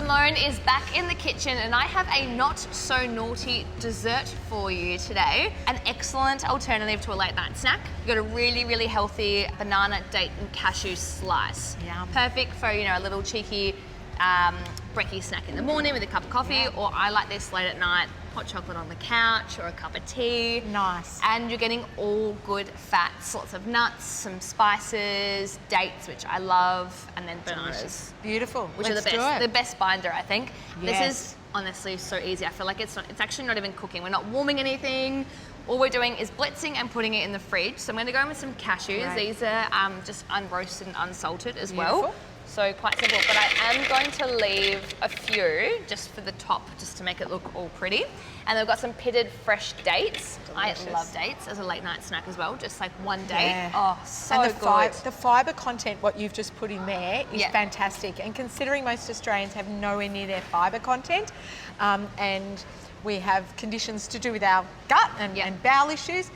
Simone is back in the kitchen and I have a not so naughty dessert for you today. An excellent alternative to a late night snack. You've got a really, really healthy banana, date and cashew slice. Yum. Perfect for, you know, a little cheeky brekkie snack in the morning with a cup of coffee, or I like this late at night, hot chocolate on the couch or a cup of tea. Nice. And you're getting all good fats, lots of nuts, some spices, dates, which I love, and then bananas. Beautiful. Which Let's are do it. the best binder, I think. Yes. This is honestly so easy. I feel like it's actually not even cooking. We're not warming anything. All we're doing is blitzing and putting it in the fridge. So I'm gonna go in with some cashews. Right. These are just unroasted and unsalted as Beautiful. well. So quite simple, but I am going to leave a few just for the top, just to make it look all pretty. And I've got some pitted fresh dates. Delicious. I love dates as a late night snack as well, just like one date. Yeah. Oh, so and good. the fibre content, what you've just put in there, is Yeah. fantastic. And considering most Australians have nowhere near their fibre content, and we have conditions to do with our gut and bowel issues,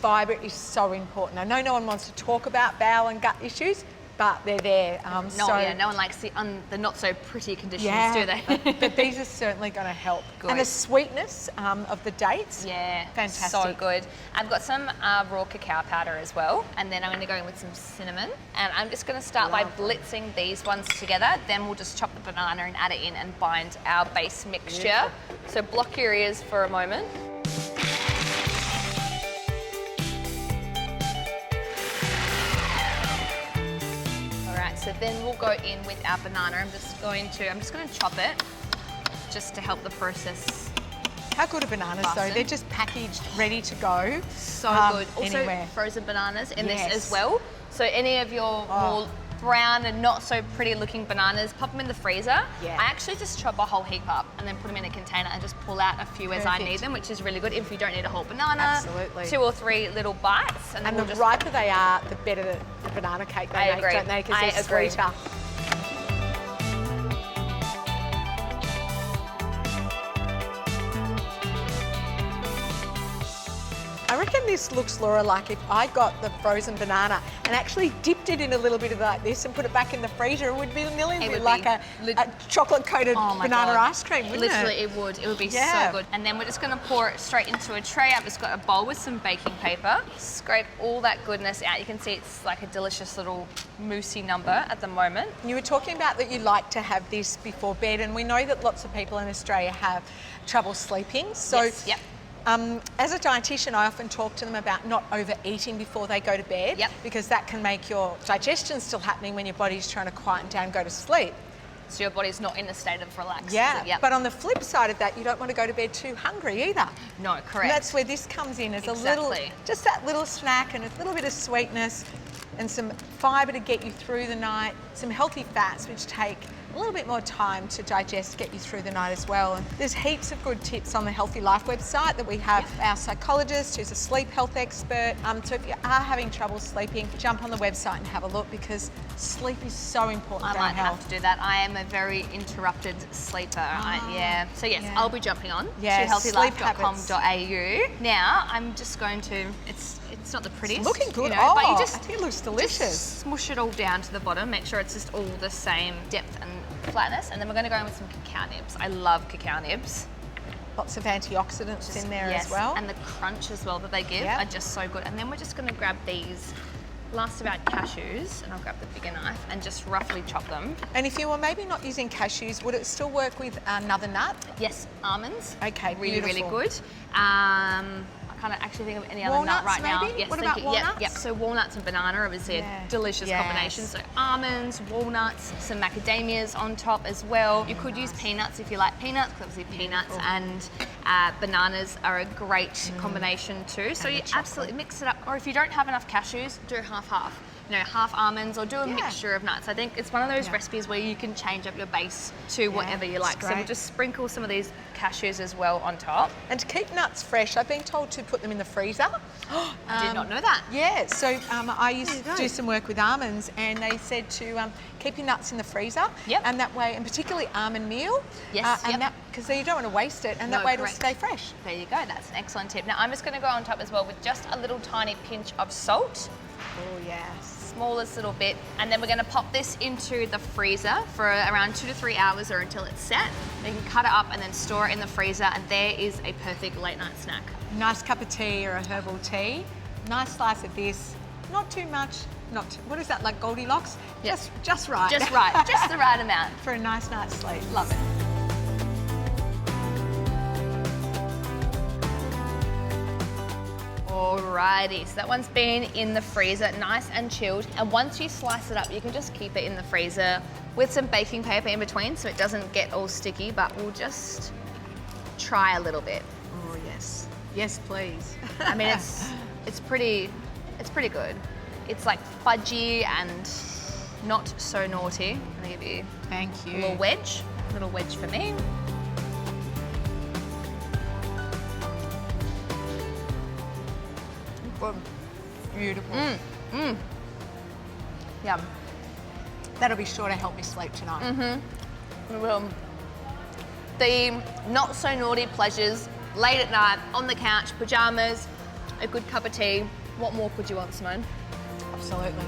fibre is so important. I know no one wants to talk about bowel and gut issues, but they're there. No one likes the not so pretty conditions, do they? but these are certainly going to help. Good. And the sweetness of the dates, yeah, fantastic. So good. I've got some raw cacao powder as well, and then I'm going to go in with some cinnamon. And I'm just going to start by blitzing these ones together. Then we'll just chop the banana and add it in and bind our base mixture. Beautiful. So block your ears for a moment. So then we'll go in with our banana. I'm just going to chop it just to help the process. How good are bananas though? They're just packaged, ready to go. So good. Also anywhere. frozen bananas in Yes. this as well. So any of your more brown and not so pretty looking bananas, pop them in the freezer. Yeah. I actually just chop a whole heap up and then put them in a container and just pull out a few as I need them, which is really good if you don't need a whole banana. Absolutely. 2 or 3 little bites. And the riper they are, the better the banana cake they make, don't they? Because they're sweeter. I reckon this looks, Laura, like if I got the frozen banana and actually dipped it in a little bit of like this and put it back in the freezer, it would be nearly like a chocolate-coated banana ice cream, wouldn't Literally, it? it would. It would be so good. And then we're just going to pour it straight into a tray. I've just got a bowl with some baking paper. Scrape all that goodness out. You can see it's like a delicious little moussey number at the moment. You were talking about that you like to have this before bed, and we know that lots of people in Australia have trouble sleeping. So. Yes, yep. As a dietitian, I often talk to them about not overeating before they go to bed, because that can make your digestion still happening when your body's trying to quieten down and go to sleep. So your body's not in a state of relax. Yeah, but on the flip side of that, you don't want to go to bed too hungry either. No, correct. And that's where this comes in as a little, just that little snack and a little bit of sweetness and some fibre to get you through the night, some healthy fats which take a little bit more time to digest, get you through the night as well. And there's heaps of good tips on the Healthy Life website that we have our psychologist who's a sleep health expert. So if you are having trouble sleeping, jump on the website and have a look, because sleep is so important to our health. I might have to do that. I am a very interrupted sleeper. So yes, I'll be jumping on to healthylife.com.au. Now I'm just going to, it's not the prettiest. It's looking good. You know, but you I just, think it looks delicious. Just smush it all down to the bottom. Make sure it's just all the same depth and flatness. And then we're going to go in with some cacao nibs. I love cacao nibs. Lots of antioxidants in there as well. And the crunch as well that they give are just so good. And then we're just going to grab these last about cashews, and I'll grab the bigger knife and just roughly chop them. And if you were maybe not using cashews, would it still work with another nut? Yes, almonds. Okay, really, beautiful. really good. I can't actually think of any other nut right now. Maybe? Yes, what about walnuts? Yep. So walnuts and banana are obviously a delicious combination. So almonds, walnuts, some macadamias on top as well. You could use peanuts if you like peanuts, because obviously peanuts and bananas are a great combination too. So you absolutely mix it up. Or if you don't have enough cashews, do half-half. You know, half almonds, or do a mixture of nuts. I think it's one of those recipes where you can change up your base to whatever you like. So we'll just sprinkle some of these cashews as well on top. And to keep nuts fresh, I've been told to put them in the freezer. I did not know that. Yeah, so I used to do some work with almonds, and they said to keep your nuts in the freezer. And that way, and particularly almond meal. Because you don't want to waste it, and that way it'll stay fresh. There you go, that's an excellent tip. Now I'm just going to go on top as well with just a little tiny pinch of salt. Oh yes. smallest little bit. And then we're gonna pop this into the freezer for around 2 to 3 hours or until it's set. Then you can cut it up and then store it in the freezer, and there is a perfect late night snack. Nice cup of tea or a herbal tea. Nice slice of this. Not too much. What is that, like Goldilocks? Yep. Just right. Just right, just the right amount. For a nice night's sleep. Love it. Alrighty, so that one's been in the freezer, nice and chilled. And once you slice it up, you can just keep it in the freezer with some baking paper in between so it doesn't get all sticky, but we'll just try a little bit. Oh, yes. Yes, please. I mean, it's pretty good. It's like fudgy and not so naughty. I'm gonna give you Thank you. a little wedge for me. Good. Beautiful. Yum. That'll be sure to help me sleep tonight. It will. The not so naughty pleasures, late at night, on the couch, pajamas, a good cup of tea. What more could you want, Simone? Absolutely.